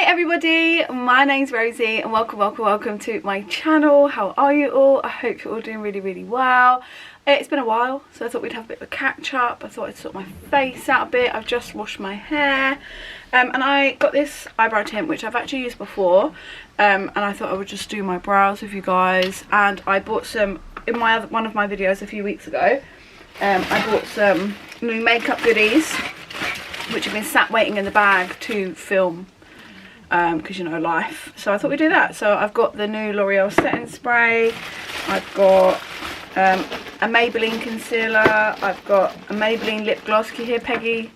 Hi everybody, my name's Rosie and welcome to my channel. How are you all? I hope you're all doing really well. It's been a while, so I thought we'd have a bit of a catch up. I thought I'd sort my face out a bit. I've just washed my hair and I got this eyebrow tint which I've actually used before, and I thought I would just do my brows with you guys. And I bought some in one of my videos a few weeks ago. I bought some new makeup goodies which have been sat waiting in the bag to film, because you know, life. So I thought we'd do that. So I've got the new L'Oreal setting spray, I've got a Maybelline concealer, I've got a Maybelline lip gloss. Can you hear Peggy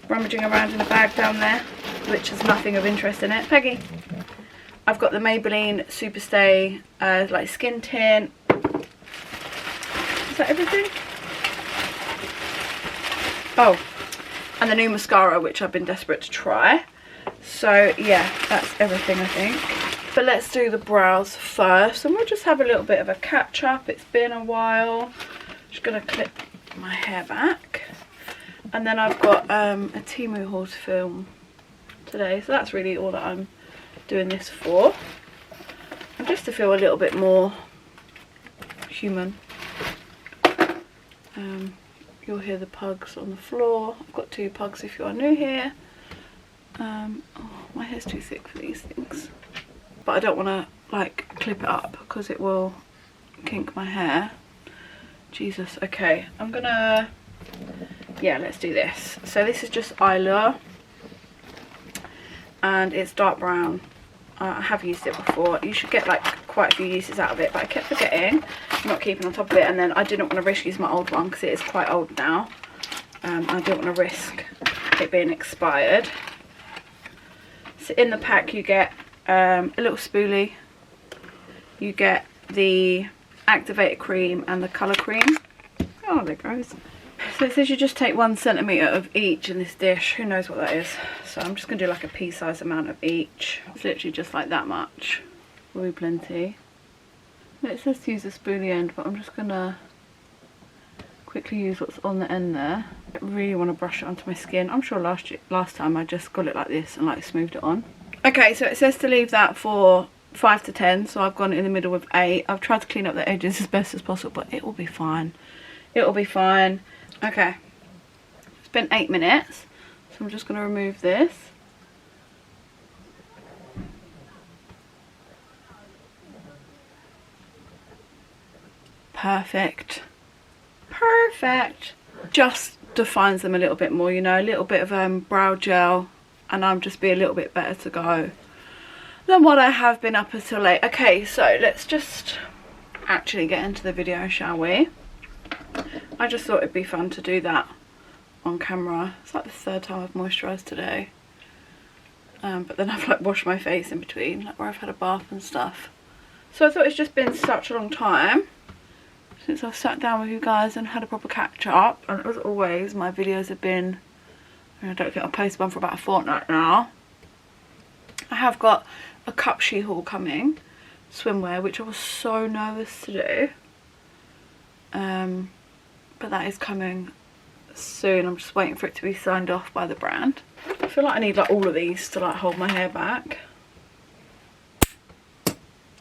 rummaging around in a bag down there which has nothing of interest in it? Peggy. I've got the Maybelline Superstay like skin tint. Is that everything? Oh, and the new mascara which I've been desperate to try. So yeah, that's everything I think. But let's do the brows first and we'll just have a little bit of a catch up. It's been a while. Just gonna clip my hair back. And then I've got a Temu haul to film today, so that's really all that I'm doing this for. And just to feel a little bit more human. You'll hear the pugs on the floor. I've got two pugs if you are new here. Oh, my hair's too thick for these things. But I don't want to like clip it up because it will kink my hair. Jesus. Okay, I'm gonna, yeah, let's do this. So this is just Eyelure and it's dark brown. I have used it before. You should get like quite a few uses out of it, but I kept forgetting, not keeping on top of it, and then I didn't want to risk using my old one because it is quite old now. I don't want to risk it being expired. So in the pack you get a little spoolie, you get the activator cream and the colour cream. Oh, there it goes. So it says you just take 1 centimetre of each in this dish. Who knows what that is? So I'm just going to do like a pea-sized amount of each. It's literally just like that much. Will be plenty. It says to use a spoolie end, but I'm just going to quickly use what's on the end there. I really want to brush it onto my skin. I'm sure last time I just got it like this and like smoothed it on. Okay, so it says to leave that for 5 to 10, so I've gone in the middle with 8. I've tried to clean up the edges as best as possible, but it will be fine. It will be fine. Okay, it's been 8 minutes, so I'm just going to remove this. Perfect. Perfect. Just defines them a little bit more, you know, a little bit of brow gel, and I'm just be a little bit better to go than what I have been up until late. Okay, so let's just actually get into the video, shall we? I just thought it'd be fun to do that on camera. It's like the 3rd time I've moisturised today, but then I've like washed my face in between, like where I've had a bath and stuff. So I thought it's just been such a long time since I've sat down with you guys and had a proper catch up, and as always my videos have been, I don't think I've posted one for about a fortnight now. I have got a Cupshe haul coming, swimwear, which I was so nervous to do, but that is coming soon. I'm just waiting for it to be signed off by the brand. I feel like I need like all of these to like hold my hair back.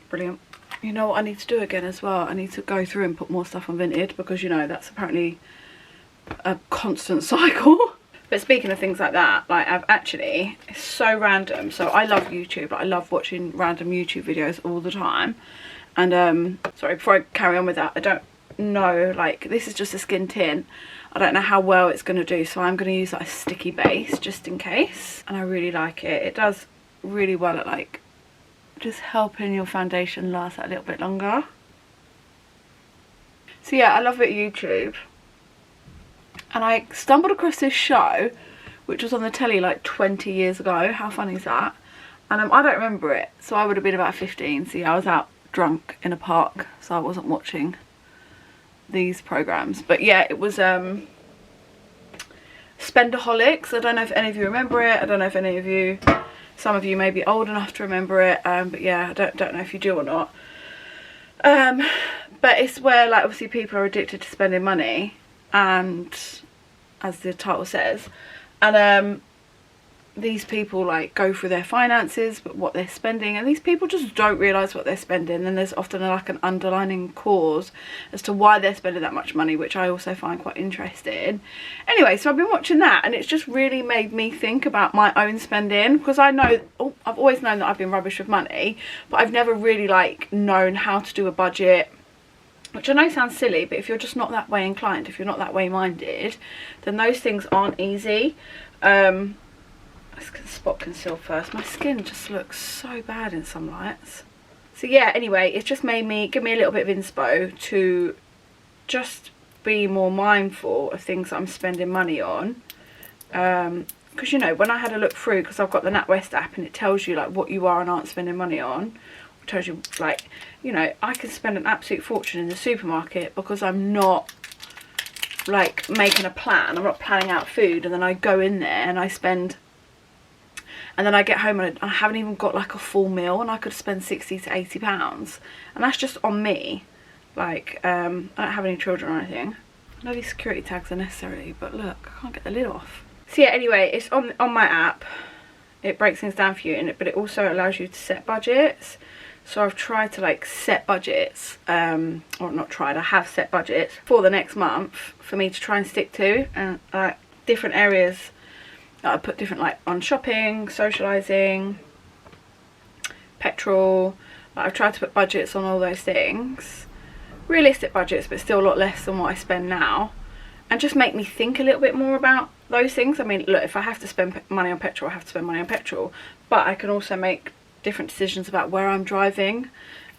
Brilliant. You know what I need to do again as well? I need to go through and put more stuff on Vinted, because you know that's apparently a constant cycle. But speaking of things like that, like I've actually, it's so random. So I love YouTube. Like, I love watching random YouTube videos all the time. And sorry, before I carry on with that, I don't know, like this is just a skin tint. I don't know how well it's going to do, so I'm going to use like a sticky base just in case. And I really like it. It does really well at like just helping your foundation last a little bit longer. So yeah, I love it, YouTube. And I stumbled across this show which was on the telly like 20 years ago. How funny is that? And I don't remember it, so I would have been about 15. So yeah, I was out drunk in a park, so I wasn't watching these programs. But yeah, it was Spendaholics. I don't know if any of you remember it. I don't know if any of you, some of you may be old enough to remember it, but yeah, I don't know if you do or not. But it's where like obviously people are addicted to spending money, and as the title says, and these people like go through their finances, but what they're spending, and these people just don't realise what they're spending, and there's often like an underlining cause as to why they're spending that much money, which I also find quite interesting. Anyway, so I've been watching that, and it's just really made me think about my own spending, because I know, I've always known that I've been rubbish with money, but I've never really like known how to do a budget, which I know sounds silly, but if you're just not that way inclined, if you're not that way minded, then those things aren't easy. Let's spot conceal first. My skin just looks so bad in some lights. So yeah, anyway, it's just made me, give me a little bit of inspo to just be more mindful of things that I'm spending money on. Because you know, when I had a look through, because I've got the NatWest app and it tells you like what you are and aren't spending money on. It tells you like, you know, I can spend an absolute fortune in the supermarket because I'm not like making a plan. I'm not planning out food, and then I go in there and I spend, and then I get home and I haven't even got like a full meal, and I could spend 60 to 80 pounds, and that's just on me. Like I don't have any children or anything. I know these security tags are necessary, but look, I can't get the lid off. So yeah, anyway, it's on my app. It breaks things down for you, but it also allows you to set budgets. So I've tried to like set budgets, or not tried, I have set budgets for the next month for me to try and stick to, and different areas that I put different, like on shopping, socialising, petrol. Like, I've tried to put budgets on all those things, realistic budgets, but still a lot less than what I spend now, and just make me think a little bit more about those things. I mean, look, if I have to spend money on petrol, I have to spend money on petrol, but I can also make different decisions about where I'm driving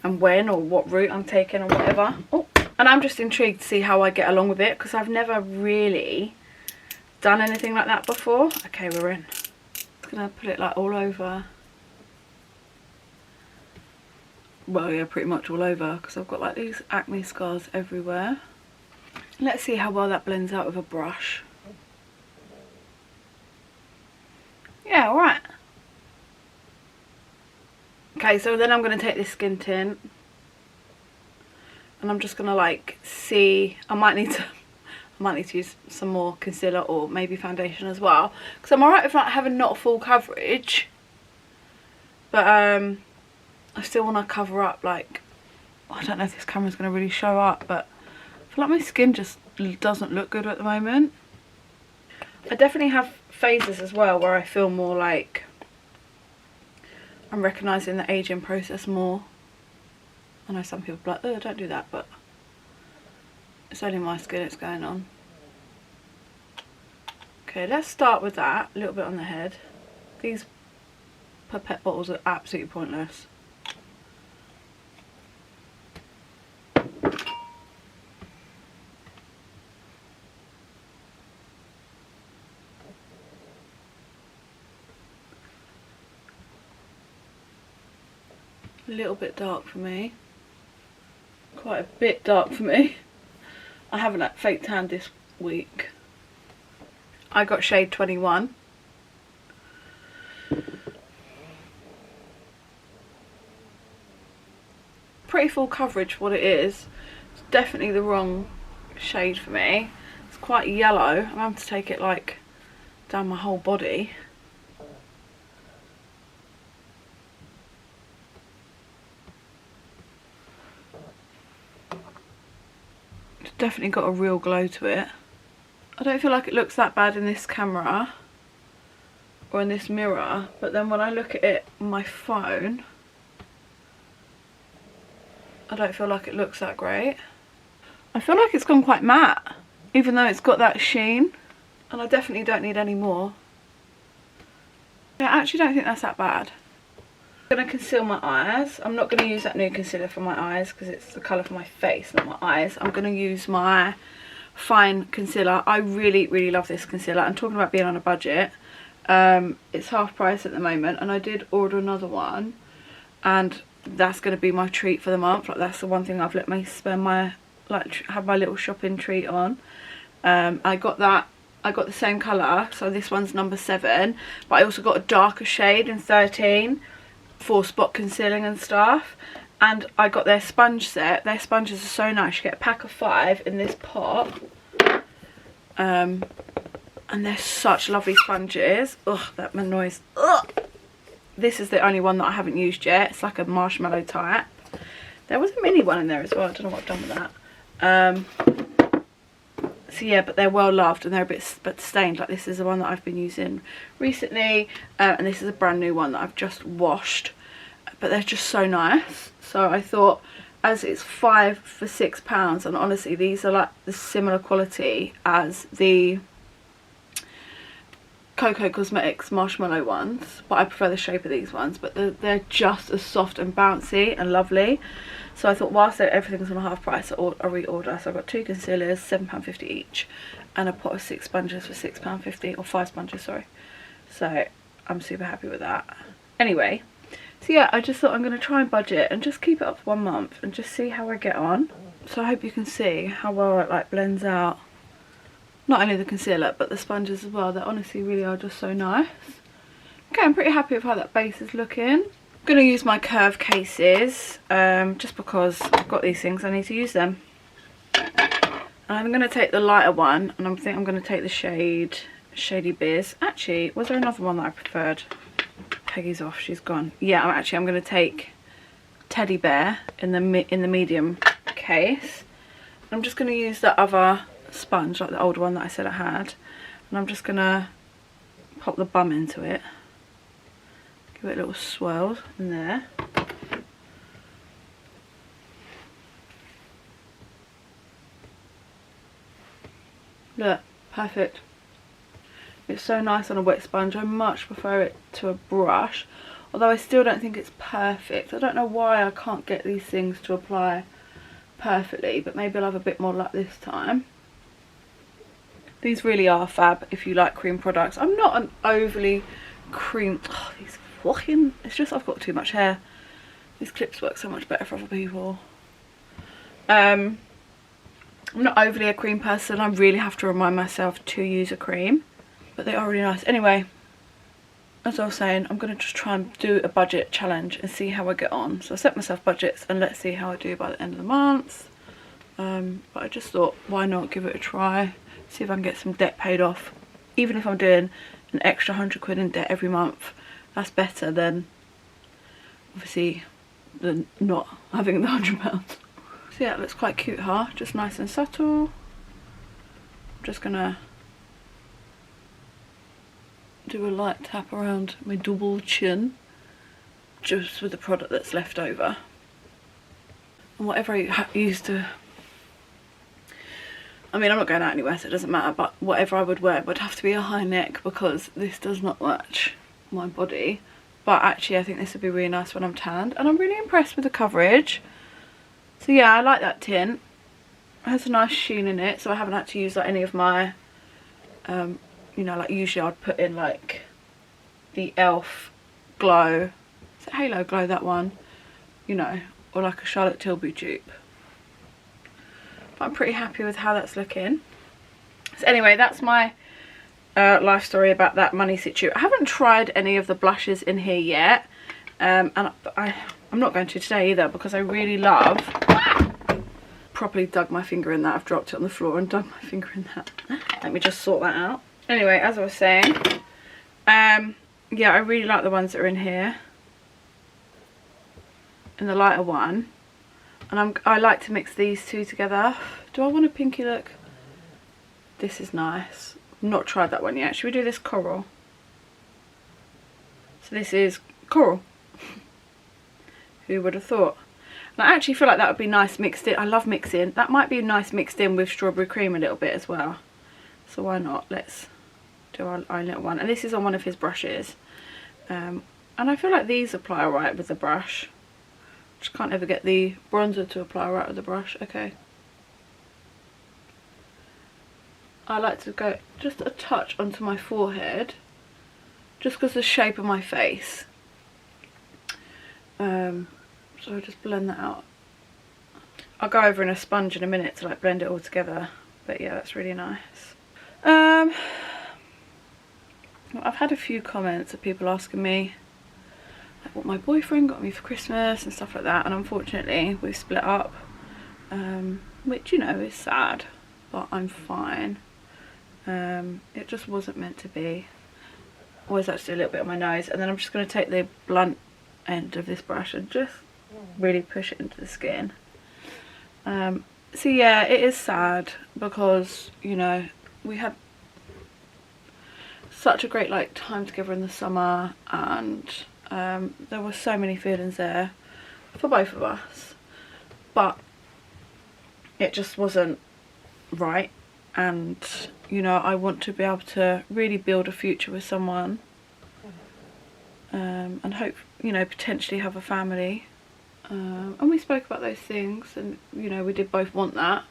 and when, or what route I'm taking, or whatever. Oh, and I'm just intrigued to see how I get along with it, because I've never really done anything like that before. Okay, we're in. I'm gonna put it like all over. Well, yeah, pretty much all over, because I've got like these acne scars everywhere. Let's see how well that blends out with a brush. Yeah, alright. Okay, so then I'm going to take this skin tint, and I'm just going to like see, I might need to use some more concealer or maybe foundation as well, because I'm alright with like having not full coverage, but I still want to cover up, like, I don't know if this camera's going to really show up, but I feel like my skin just doesn't look good at the moment. I definitely have phases as well where I feel more like I'm recognising the ageing process more. I know some people are like, oh, don't do that, but it's only my skin it's going on. Okay, let's start with that, a little bit on the head. These pipette bottles are absolutely pointless. A little bit dark for me. Quite a bit dark for me. I haven't had fake tan this week. I got shade 21. Pretty full coverage for what it is. It's definitely the wrong shade for me. It's quite yellow. I'm having to take it like down my whole body. Definitely got a real glow to it. I don't feel like it looks that bad in this camera or in this mirror, but then when I look at it on my phone, I don't feel like it looks that great. I feel like it's gone quite matte, even though it's got that sheen, and I definitely don't need any more. I actually don't think that's that bad. I'm going to conceal my eyes. I'm not going to use that new concealer for my eyes because it's the colour for my face, not my eyes. I'm going to use my fine concealer. I really love this concealer. I'm talking about being on a budget. It's half price at the moment, and I did order another one, and that's going to be my treat for the month. Like, that's the one thing I've let me spend my, like, have my little shopping treat on. I got the same colour, so this one's number 7, but I also got a darker shade in 13 for spot concealing and stuff, and I got their sponge set. Their sponges are so nice. You get a pack of 5 in this pot, And they're such lovely sponges. Ugh, that noise. Ugh. This is the only one that I haven't used yet. It's like a marshmallow type. There was a mini one in there as well. I don't know what I've done with that. So yeah, but they're well loved and they're a bit stained. Like this is the one that I've been using recently, and this is a brand new one that I've just washed. But they're just so nice. So I thought, as it's 5 for £6, and honestly these are like the similar quality as the Cocoa Cosmetics marshmallow ones, but I prefer the shape of these ones. But they're just as soft and bouncy and lovely. So I thought, whilst everything's on a half price, I'll reorder. So I've got 2 concealers, £7.50 each, and a pot of 6 sponges for £6.50, or 5 sponges, sorry. So I'm super happy with that. Anyway, so yeah, I just thought I'm going to try and budget and just keep it up for 1 month and just see how I get on. So I hope you can see how well it like blends out. Not only the concealer, but the sponges as well. They honestly really are just so nice. Okay, I'm pretty happy with how that base is looking. I'm going to use my curve cases, just because I've got these things, I need to use them. And I'm going to take the lighter one, and I think I'm going to take the shade Shady Biz. Actually, was there another one that I preferred? Peggy's off, she's gone. Yeah, I'm going to take Teddy Bear in the medium case. I'm just going to use the other sponge, like the old one that I said I had, and I'm just going to pop the bum into it. Give it a little swirl in there. Look, perfect. It's so nice on a wet sponge. I much prefer it to a brush, although I still don't think it's perfect. I don't know why I can't get these things to apply perfectly, but maybe I'll have a bit more luck this time. These really are fab if you like cream products. I'm not an overly cream... Oh, these fucking... It's just I've got too much hair. These clips work so much better for other people. I'm not overly a cream person. I really have to remind myself to use a cream. But they are really nice. Anyway, as I was saying, I'm going to just try and do a budget challenge and see how I get on. So I set myself budgets and let's see how I do by the end of the month. But I just thought, why not give it a try? See if I can get some debt paid off. Even if I'm doing an extra £100 in debt every month, that's better than obviously than not having the £100. So yeah, it looks quite cute, huh? Just nice and subtle. I'm just gonna do a light tap around my double chin, just with the product that's left over. And whatever I used to, I mean, I'm not going out anywhere, so it doesn't matter, but whatever I would wear would have to be a high neck because this does not match my body. But actually I think this would be really nice when I'm tanned, and I'm really impressed with the coverage. So yeah, I like that tint. It has a nice sheen in it, so I haven't had to use like any of my you know, like usually I'd put in like the e.l.f. glow, is it Halo Glow, that one, you know, or like a Charlotte Tilbury dupe. But I'm pretty happy with how that's looking. So anyway, that's my life story about that money situ. I haven't tried any of the blushes in here yet, and I'm not going to today either because I really love... Properly dug my finger in that. I've dropped it on the floor and dug my finger in that. Let me just sort that out. Anyway, as I was saying, yeah, I really like the ones that are in here, in the lighter one, and I like to mix these two together. Do I want a pinky look? This is nice. I've not tried that one yet. Should we do this coral? So this is coral. Who would have thought? And I actually feel like that would be nice mixed in. I love mixing. That might be nice mixed in with strawberry cream a little bit as well. So why not? Let's do our little one. And this is on one of his brushes. And I feel like these apply alright with the brush. Just can't ever get the bronzer to apply right with the brush. Okay. I like to go just a touch onto my forehead, just because the shape of my face. So I'll just blend that out. I'll go over in a sponge in a minute to like blend it all together. But yeah, that's really nice. I've had a few comments of people asking me like what my boyfriend got me for Christmas and stuff like that, and unfortunately we've split up, which, you know, is sad, but I'm fine. It just wasn't meant to be. Always like to do a little bit on my nose, and then I'm just going to take the blunt end of this brush and just really push it into the skin. So yeah, it is sad because, you know, we had such a great like time together in the summer, and there were so many feelings there for both of us, but it just wasn't right. And you know, I want to be able to really build a future with someone, and hope, you know, potentially have a family, and we spoke about those things, and you know, we did both want that,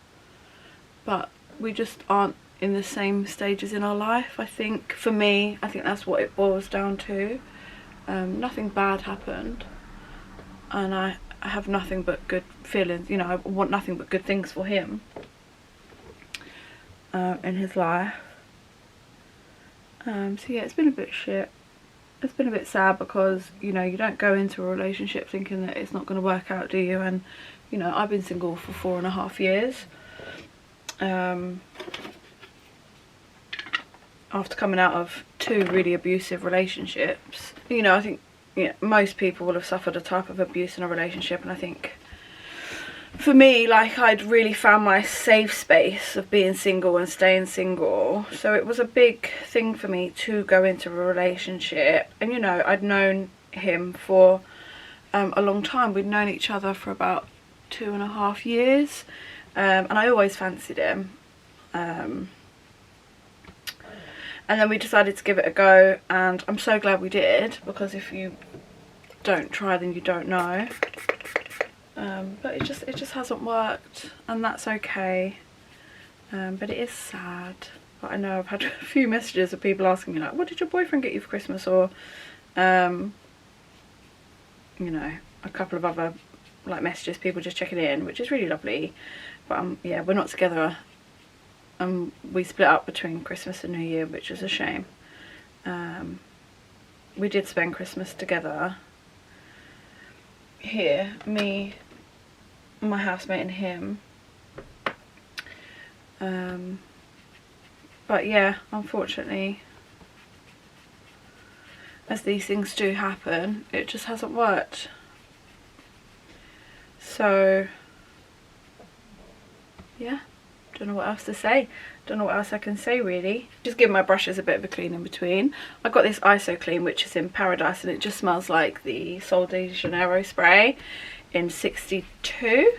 but we just aren't in the same stages in our life. I think for me, I think that's what it boils down to. Nothing bad happened, and I have nothing but good feelings, you know, I want nothing but good things for him in his life. So yeah, it's been a bit shit. It's been a bit sad because, you know, you don't go into a relationship thinking that it's not going to work out, do you? And you know, I've been single for 4.5 years. After coming out of 2 really abusive relationships. You know, I think, you know, most people will have suffered a type of abuse in a relationship, and I think for me, like, I'd really found my safe space of being single and staying single, so it was a big thing for me to go into a relationship. And you know, I'd known him for a long time. We'd known each other for about 2.5 years, and I always fancied him, and then we decided to give it a go, and I'm so glad we did, because if you don't try, then you don't know. But it just hasn't worked, and that's okay. But it is sad. But I know I've had a few messages of people asking me like, what did your boyfriend get you for Christmas? Or you know, a couple of other like messages, people just checking in, which is really lovely. But yeah, we're not together. We split up between Christmas and New Year, which is a shame. We did spend Christmas together here, me, my housemate and him. But yeah, unfortunately, as these things do happen, it just hasn't worked. So yeah, don't know what else to say. Don't know what else I can say really. Just give my brushes a bit of a clean in between. I've got this ISO clean which is in Paradise, and it just smells like the Sol de Janeiro spray in 62.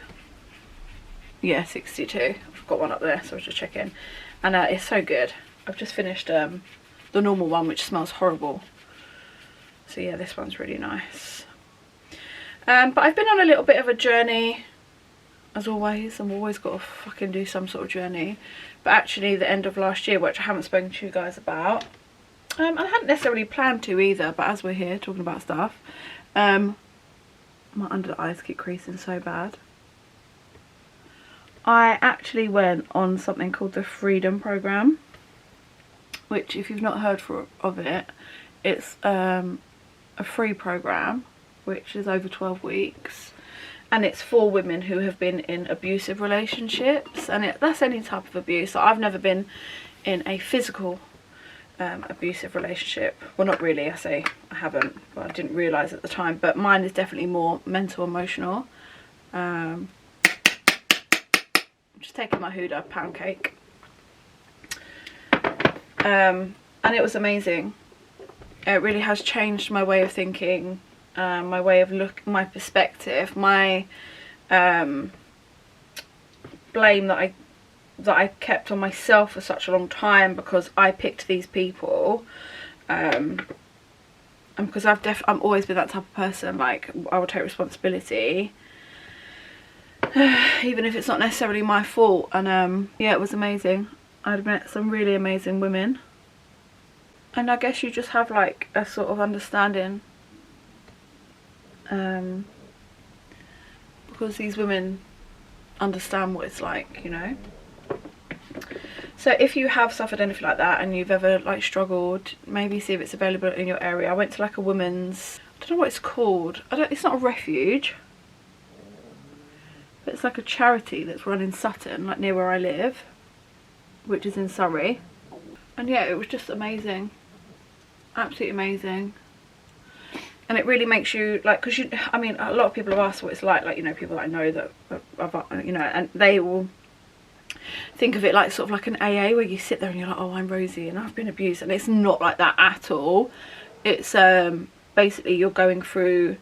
Yeah, 62. I've got one up there, so I was just checking. And it's so good. I've just finished the normal one, which smells horrible. So yeah, this one's really nice. But I've been on a little bit of a journey, as always. I've always got to fucking do some sort of journey. But actually the end of last year, which I haven't spoken to you guys about, I hadn't necessarily planned to either, but as we're here talking about stuff, my under the eyes keep creasing so bad. I actually went on something called the Freedom Program, which, if you've not heard of it, it's a free program which is over 12 weeks, and it's for women who have been in abusive relationships, and that's any type of abuse. So I've never been in a physical abusive relationship. Well, not really, I say I haven't, but I didn't realise at the time, but mine is definitely more mental, emotional. Just taking my Huda pound cake, and it was amazing. It really has changed my way of thinking, my way of my perspective, my blame that I kept on myself for such a long time because I picked these people, and because I've always been that type of person. Like, I will take responsibility even if it's not necessarily my fault. And yeah, it was amazing. I'd met some really amazing women, and I guess you just have like a sort of understanding, because these women understand what it's like, you know. So if you have suffered anything like that and you've ever like struggled, maybe see if it's available in your area. I went to like a women's, I don't know what it's called, it's not a refuge, but it's like a charity that's run in Sutton, like near where I live, which is in Surrey. And yeah, it was just amazing, absolutely amazing. And it really makes you, like, because you, I mean, a lot of people have asked what it's like, you know, people that I know that have, you know, and they will think of it like sort of like an AA where you sit there and you're like, oh, I'm Rosie and I've been abused. And it's not like that at all. It's basically you're going through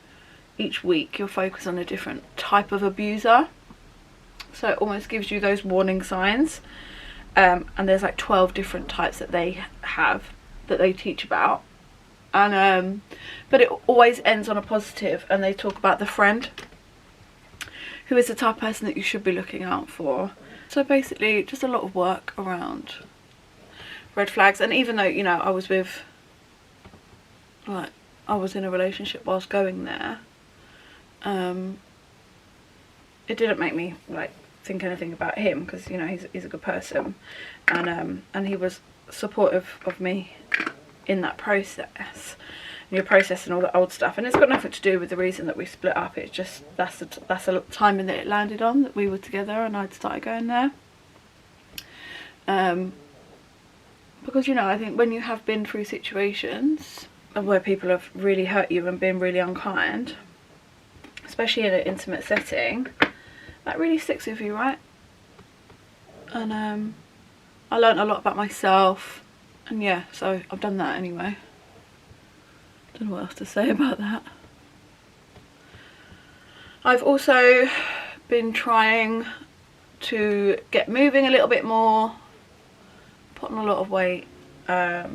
each week, you're focused on a different type of abuser. So it almost gives you those warning signs. And there's like 12 different types that they have, that they teach about. And but it always ends on a positive, and they talk about the friend who is the type of person that you should be looking out for. So basically just a lot of work around red flags. And even though, you know, I was with, like, I was in a relationship whilst going there, it didn't make me like think anything about him, because, you know, he's a good person, and he was supportive of me in that process. And you're processing all the old stuff, and it's got nothing to do with the reason that we split up. It's just that's the timing that it landed on, that we were together and I'd started going there. Because, you know, I think when you have been through situations where people have really hurt you and been really unkind, especially in an intimate setting, that really sticks with you, right? And I learned a lot about myself, and yeah, so I've done that anyway. Don't know what else to say about that. I've also been trying to get moving a little bit more, put on a lot of weight. I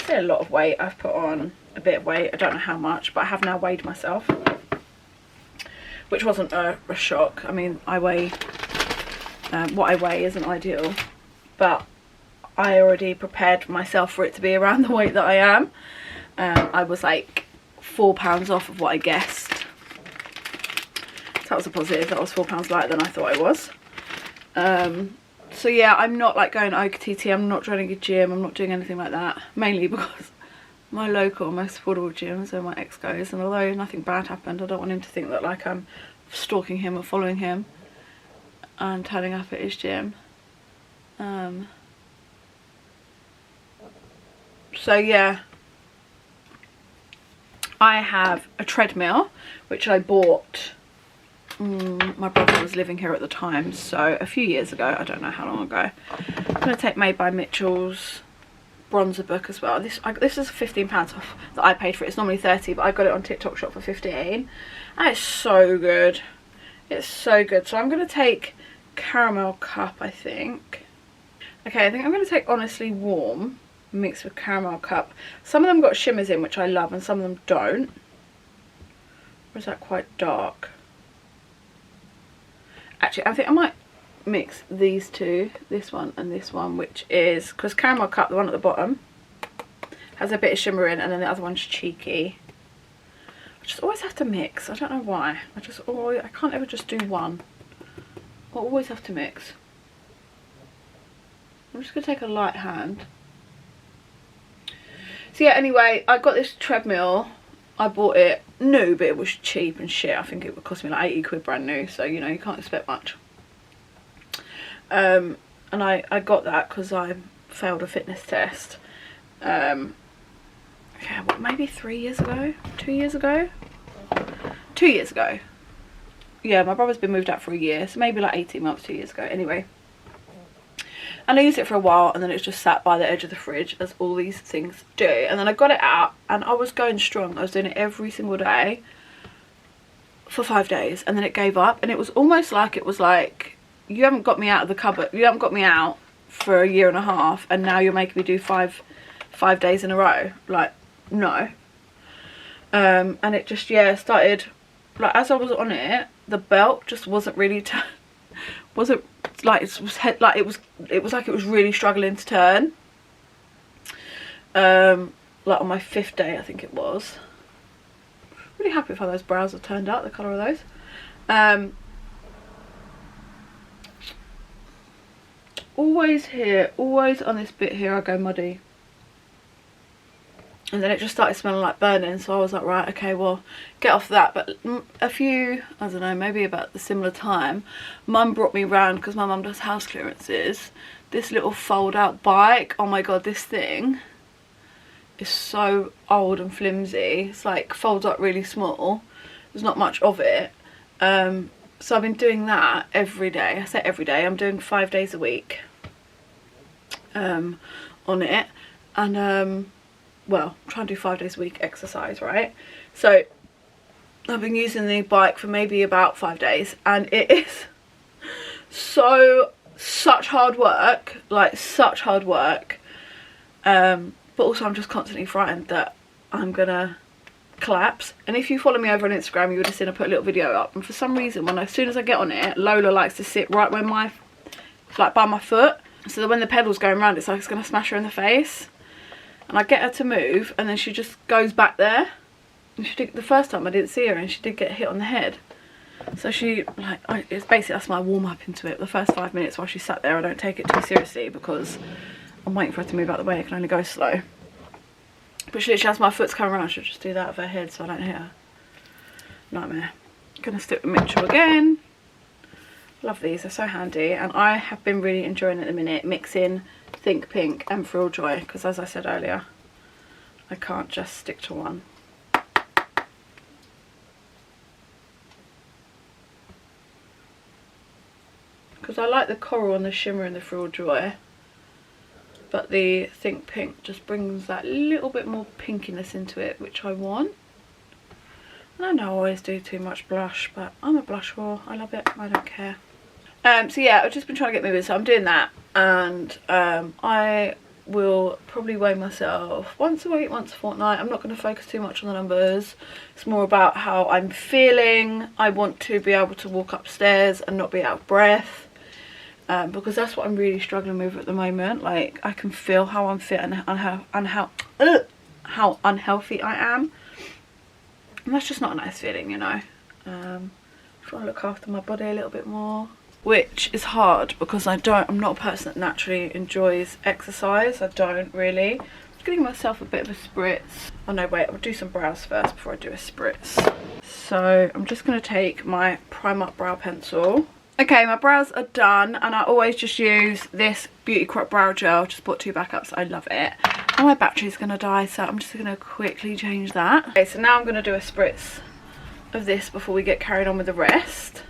say a lot of weight, I've put on a bit of weight, I don't know how much, but I have now weighed myself, which wasn't a shock. I mean, I weigh, what I weigh isn't ideal, but I already prepared myself for it to be around the weight that I am. I was like 4 pounds off of what I guessed. So that was a positive. That was 4 pounds lighter than I thought I was. So yeah, I'm not like going OTT, I'm not joining a gym, I'm not doing anything like that. Mainly because my local, most affordable gym is where my ex goes, and although nothing bad happened, I don't want him to think that like I'm stalking him or following him and turning up at his gym. So yeah, I have a treadmill which I bought, my brother was living here at the time, so a few years ago, I don't know how long ago. I'm going to take Made by Mitchell's bronzer book as well. This is £15 off that I paid for it. It's normally 30, but I got it on TikTok Shop for 15, and it's so good. It's so good. So I'm going to take Caramel Cup, I think. Okay, I think I'm going to take Honestly Warm mixed with Caramel Cup. Some of them got shimmers in, which I love, and some of them don't. Or is that quite dark? Actually, I think I might mix these two, this one and this one, which is, because Caramel Cup, the one at the bottom, has a bit of shimmer in, and then the other one's cheeky. I just always have to mix. I don't know why. I can't ever just do one. I always have to mix. I'm just going to take a light hand. So yeah, anyway, I got this treadmill. I bought it new, but it was cheap and shit. I think it would cost me like 80 quid brand new, so you know, you can't expect much. And I got that because I failed a fitness test. Okay, what, maybe 3 years ago? 2 years ago? 2 years ago. Yeah, my brother's been moved out for a year, so maybe like 18 months, 2 years ago. Anyway. And I used it for a while, and then it's just sat by the edge of the fridge, as all these things do. And then I got it out, and I was going strong. I was doing it every single day for 5 days, and then it gave up. And it was almost like, it was like, you haven't got me out of the cupboard, you haven't got me out for a year and a half, and now you're making me do five days in a row. Like, no. And it just, yeah, started, like, as I was on it, the belt just wasn't really wasn't like, it was like it was really struggling to turn. Like on my 5th day, I think it was. Really happy with how those brows have turned out, the colour of those. Always here, always on this bit here, I go muddy. And then it just started smelling like burning, so I was like, right, okay, well, get off that. But a few, I don't know, maybe about the similar time, Mum brought me round, because my mum does house clearances, this little fold out bike. Oh my god, this thing is so old and flimsy. It's like folds up really small. There's not much of it. So I've been doing that every day. I say every day, I'm doing 5 days a week on it. And well, trying to do 5 days a week exercise, right? So I've been using the bike for maybe about 5 days, and it is such hard work, like such hard work. But also I'm just constantly frightened that I'm gonna collapse. And if you follow me over on Instagram, you would have seen I put a little video up, and for some reason as soon as I get on it, Lola likes to sit right where my, like by my foot, so that when the pedal's going around it's like it's gonna smash her in the face. And I get her to move and then she just goes back there, and she did, the first time I didn't see her and she did get hit on the head. So she, like, it's basically, that's my warm up into it. The first 5 minutes while she sat there, I don't take it too seriously because I'm waiting for her to move out the way. I can only go slow. But she literally, as my foot's coming around, she'll just do that with her head so I don't hit her. Nightmare. Gonna stick with Mitchell again. Love these, they're so handy. And I have been really enjoying it at the minute, mixing Think Pink and Frill Joy, because as I said earlier, I can't just stick to one. Because I like the coral and the shimmer in the Frill Joy, but the Think Pink just brings that little bit more pinkiness into it, which I want. And I know I always do too much blush, but I'm a blush whore. I love it. I don't care. So yeah, I've just been trying to get moving, so I'm doing that. And I will probably weigh myself once a week, once a fortnight. I'm not going to focus too much on the numbers. It's more about how I'm feeling. I want to be able to walk upstairs and not be out of breath. Because that's what I'm really struggling with at the moment. Like, I can feel how I'm fit and how unhealthy I am. And that's just not a nice feeling, you know. Trying to look after my body a little bit more. Which is hard because I'm not a person that naturally enjoys exercise. I don't really. I'm just giving myself a bit of a spritz. Oh no, wait, I'll do some brows first before I do a spritz. So I'm just going to take my Primark brow pencil. Okay, my brows are done, and I always just use this Beauty Crop Brow Gel. Just bought 2 backups. I love it. And my battery's going to die, so I'm just going to quickly change that. Okay, so now I'm going to do a spritz of this before we get carried on with the rest.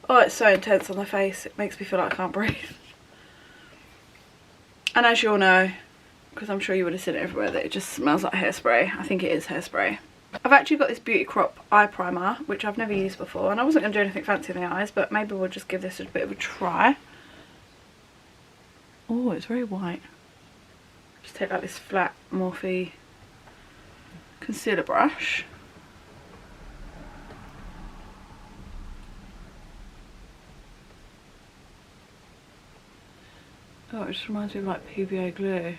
Oh, it's so intense on the face. It makes me feel like I can't breathe. And as you all know, because I'm sure you would have seen it everywhere, that it just smells like hairspray. I think it is hairspray. I've actually got this Beauty Crop eye primer, which I've never used before, and I wasn't going to do anything fancy in the eyes, but maybe we'll just give this a bit of a try. Oh, it's very white. Just take like this flat Morphe concealer brush. Oh, it just reminds me of like PVA glue.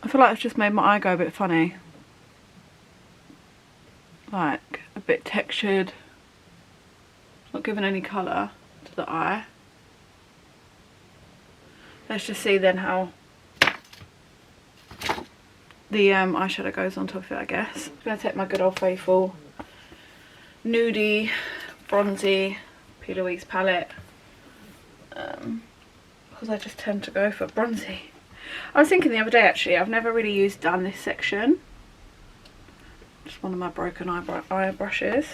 I feel like it's just made my eye go a bit funny. Like, a bit textured. It's not giving any colour to the eye. Let's just see then how the eyeshadow goes on top of it, I guess. I'm going to take my good old faithful nudie, bronzy P. Louise palette. Because I just tend to go for bronzy. I was thinking the other day, actually, I've never really done this section. Just one of my broken eye brushes.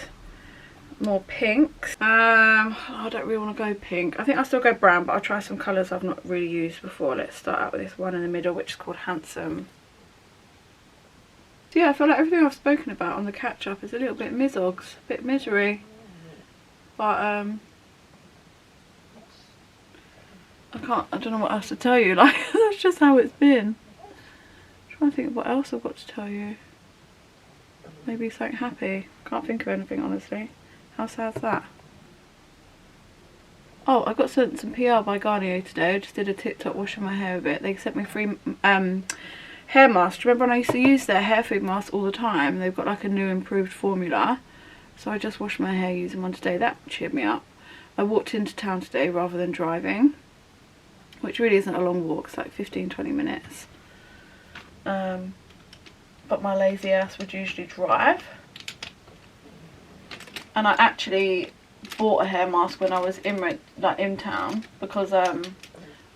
More pinks. I don't really want to go pink. I think I'll still go brown, but I'll try some colours I've not really used before. Let's start out with this one in the middle, which is called Handsome. So yeah, I feel like everything I've spoken about on the catch-up is a little bit misogs, a bit misery. But I don't know what else to tell you, like, that's just how it's been. I'm trying to think of what else I've got to tell you. Maybe something happy. Can't think of anything, honestly. How sad's that? Oh, I got sent some PR by Garnier today. I just did a TikTok washing my hair with it. They sent me free hair mask. Do you remember when I used to use their hair food mask all the time? They've got like a new improved formula. So I just washed my hair using one today. That cheered me up. I walked into town today rather than driving, which really isn't a long walk. It's like 15-20 minutes. But my lazy ass would usually drive. And I actually bought a hair mask when I was in town, because I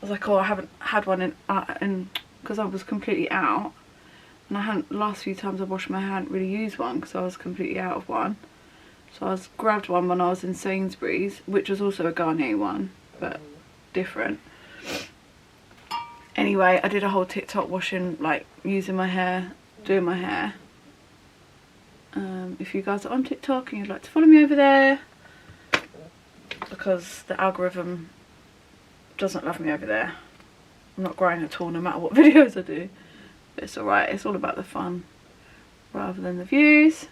was like, oh, I haven't had one in because I was completely out, and I hadn't, last few times I washed my hair, I hadn't really used one because I was completely out of one. So I grabbed one when I was in Sainsbury's, which was also a Garnier one, but different. Anyway, I did a whole TikTok washing, like using my hair, doing my hair. If you guys are on TikTok and you'd like to follow me over there, because the algorithm doesn't love me over there. I'm not growing at all no matter what videos I do. But it's alright, it's all about the fun rather than the views,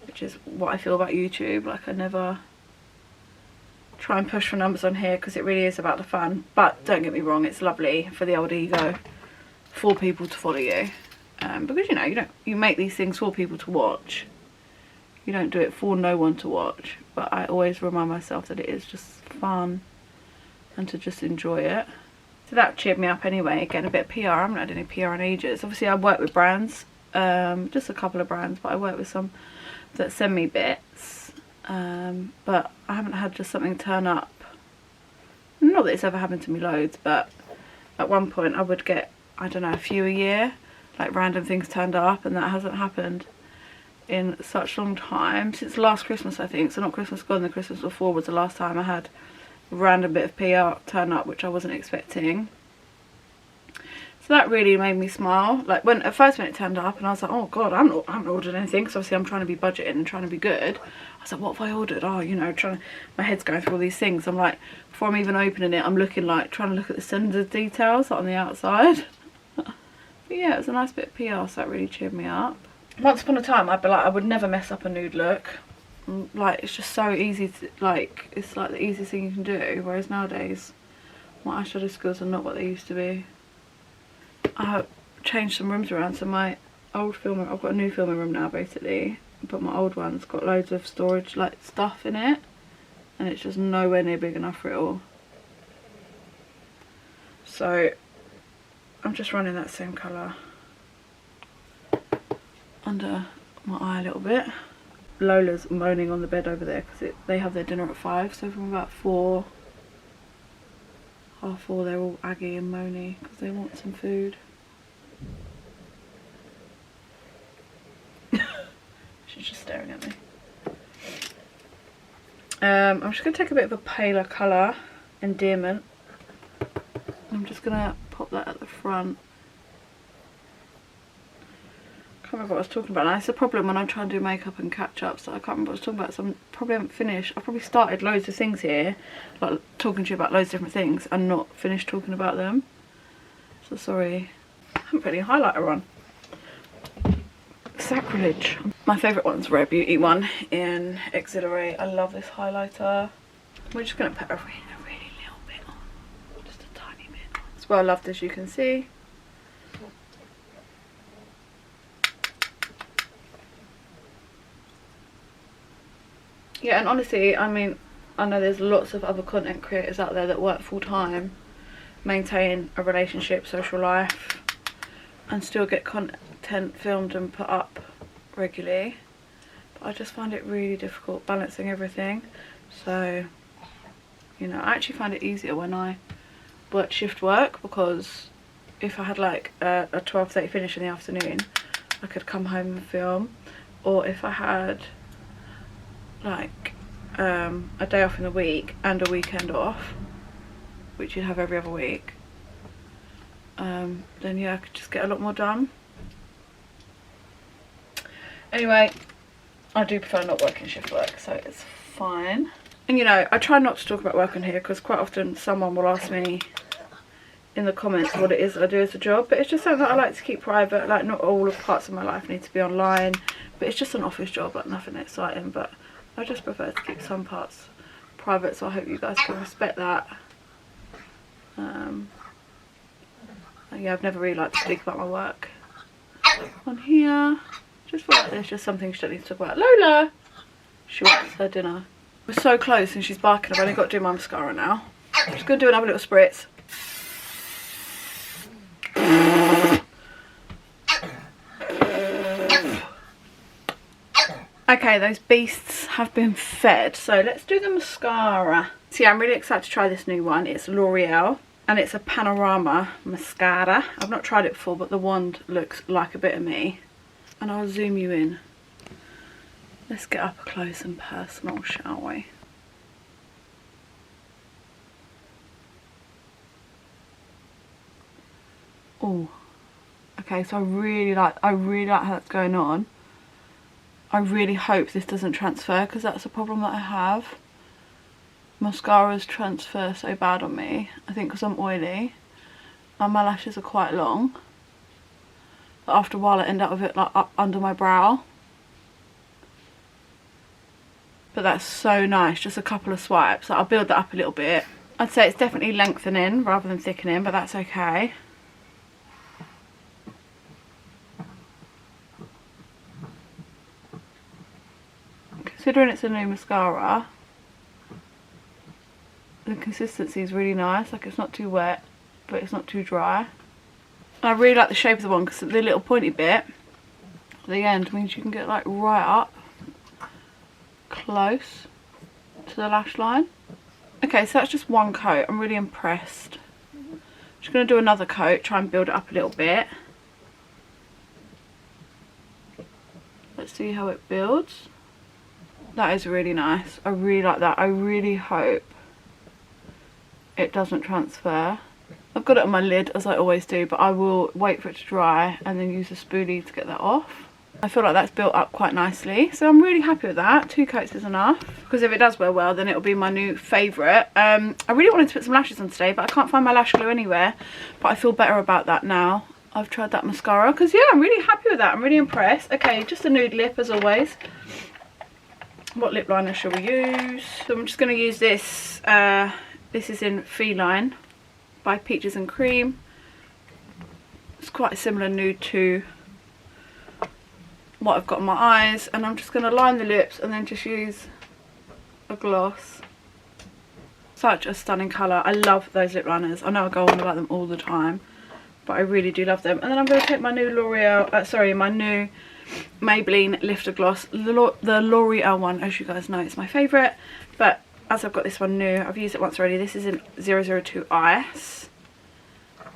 which is what I feel about YouTube. Like, I never try and push for numbers on here because it really is about the fun. But don't get me wrong, it's lovely for the old ego for people to follow you, because you make these things for people to watch. You don't do it for no one to watch. But I always remind myself that it is just fun and to just enjoy it. So that cheered me up anyway, getting a bit of PR. I haven't had any PR in ages. Obviously I work with brands, just a couple of brands, but I work with some that send me bits. But I haven't had just something turn up. Not that it's ever happened to me loads, but at one point I would get, I don't know, a few a year, like random things turned up, and that hasn't happened in such a long time, since last Christmas I think. So not Christmas gone, the Christmas before was the last time I had a random bit of PR turn up, which I wasn't expecting. So that really made me smile. Like, when at first when it turned up and I was like, oh god, I haven't ordered anything, because obviously I'm trying to be budgeting and trying to be good. I was like, what have I ordered? Oh, you know, my head's going through all these things. I'm like, before I'm even opening it, I'm looking, like, trying to look at the sender details, like, on the outside. But yeah, it was a nice bit of PR, so that really cheered me up. Once upon a time, I'd be like, I would never mess up a nude look. Like, it's just so easy to, like, it's like the easiest thing you can do. Whereas nowadays, my eyeshadow skills are not what they used to be. I have changed some rooms around. So my old filming, I've got a new filming room now basically, but my old one's got loads of storage, like, stuff in it, and it's just nowhere near big enough for it all. So I'm just running that same colour under my eye a little bit. Lola's moaning on the bed over there because they have their dinner at 5, so from about 4, half 4, they're all aggy and moany because they want some food. She's just staring at me. I'm just going to take a bit of a paler colour, Endearment. I'm just going to pop that at the front. I can't remember what I was talking about. Now, it's a problem when I'm trying to do makeup and catch up, so I can't remember what I was talking about. So I probably haven't finished. I probably started loads of things here, like talking to you about loads of different things, and not finished talking about them. So sorry. I haven't put any highlighter on. Sacrilege. My favourite one's Rare Beauty one in Exhilarate. I love this highlighter. We're just going to put a really little bit on. Just a tiny bit. It's well loved, as you can see. Yeah, and honestly, I mean, I know there's lots of other content creators out there that work full time, maintain a relationship, social life, and still get content filmed and put up regularly. But I just find it really difficult balancing everything. So, you know, I actually find it easier when I work shift work, because if I had like a 12:30 finish in the afternoon, I could come home and film. Or if I had like a day off in the week and a weekend off, which you'd have every other week, then yeah, I could just get a lot more done. Anyway, I do prefer not working shift work, so it's fine. And you know, I try not to talk about work on here because quite often someone will ask me in the comments what it is I do as a job, but it's just something that I like to keep private. Like, not all of parts of my life need to be online, but it's just an office job, like nothing exciting. But I just prefer to keep some parts private, so I hope you guys can respect that. Yeah, I've never really liked to speak about my work on here. Just feel like there's just something she don't need to talk about. Lola! She wants her dinner. We're so close and she's barking. I've only got to do my mascara now. I'm just going to do another little spritz. Okay, those beasts have been fed, so let's do the mascara. So yeah, I'm really excited to try this new one. It's L'Oreal and it's a Panorama mascara. I've not tried it before, but the wand looks like a bit of me. And I'll zoom you in. Let's get up close and personal, shall we? Oh, okay, so I really like how that's going on. I really hope this doesn't transfer, because that's a problem that I have. Mascaras transfer so bad on me, I think because I'm oily and my lashes are quite long, but after a while I end up with it like up under my brow. But that's so nice, just a couple of swipes. I'll build that up a little bit. I'd say it's definitely lengthening rather than thickening, but that's okay. Considering it's a new mascara, the consistency is really nice. Like, it's not too wet, but it's not too dry. And I really like the shape of the one, because the little pointy bit at the end means you can get like right up close to the lash line. Okay, so that's just one coat. I'm really impressed. I'm just going to do another coat, try and build it up a little bit. Let's see how it builds. That is really nice. I really like that. I really hope it doesn't transfer. I've got it on my lid as I always do, but I will wait for it to dry and then use a spoolie to get that off. I feel like that's built up quite nicely, so I'm really happy with that. 2 coats is enough, because if it does wear well, then it'll be my new favourite. I really wanted to put some lashes on today, but I can't find my lash glue anywhere. But I feel better about that now. I've tried that mascara, because yeah, I'm really happy with that. I'm really impressed. Okay, just a nude lip as always. What lip liner shall we use? So I'm just going to use this. This is in Feline by Peaches and Cream. It's quite a similar nude to what I've got on my eyes, and I'm just going to line the lips and then just use a gloss. Such a stunning colour. I love those lip liners. I know I go on about them all the time, but I really do love them. And then I'm going to take my new L'Oreal, my new Maybelline Lifter Gloss, the L'Oreal one. As you guys know, it's my favourite, but as I've got this one new, I've used it once already. This is in 002 Ice.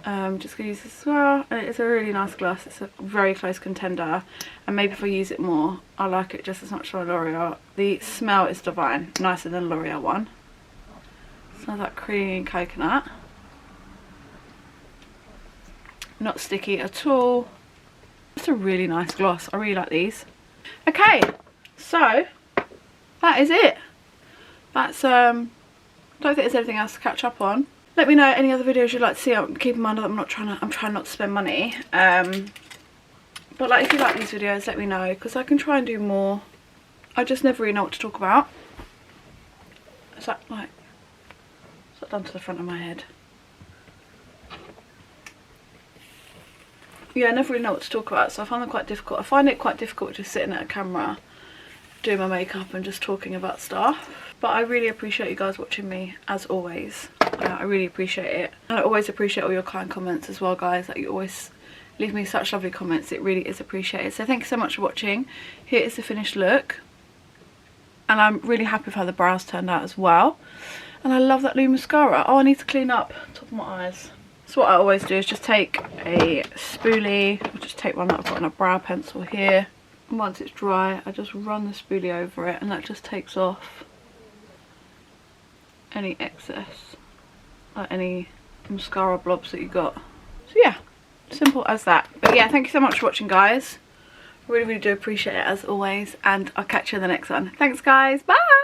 Just going to use this as well, and it's a really nice gloss. It's a very close contender, and maybe if I use it more, I like it just as much as L'Oreal. The smell is divine, nicer than the L'Oreal one. It smells like creamy coconut. Not sticky at all. It's a really nice gloss. I really like these. Okay, so that is it. That's I don't think there's anything else to catch up on. Let me know any other videos you'd like to see. Keep in mind that I'm trying not to spend money. But like, if you like these videos, let me know, because I can try and do more. I just never really know what to talk about. Is that done to the front of my head? Yeah, I never really know what to talk about, so I find them quite difficult. I find it quite difficult just sitting at a camera doing my makeup and just talking about stuff. But I really appreciate you guys watching me, as always. I really appreciate it. And I always appreciate all your kind comments as well, guys. Like, you always leave me such lovely comments. It really is appreciated. So thank you so much for watching. Here is the finished look. And I'm really happy with how the brows turned out as well. And I love that new mascara. Oh, I need to clean up the top of my eyes. So what I always do is just take a spoolie. I'll just take one that I've got on a brow pencil here. And once it's dry, I just run the spoolie over it, and that just takes off any excess, like any mascara blobs that you got. So yeah, simple as that. But yeah, thank you so much for watching, guys. I really do appreciate it, as always, and I'll catch you in the next one. Thanks, guys. Bye.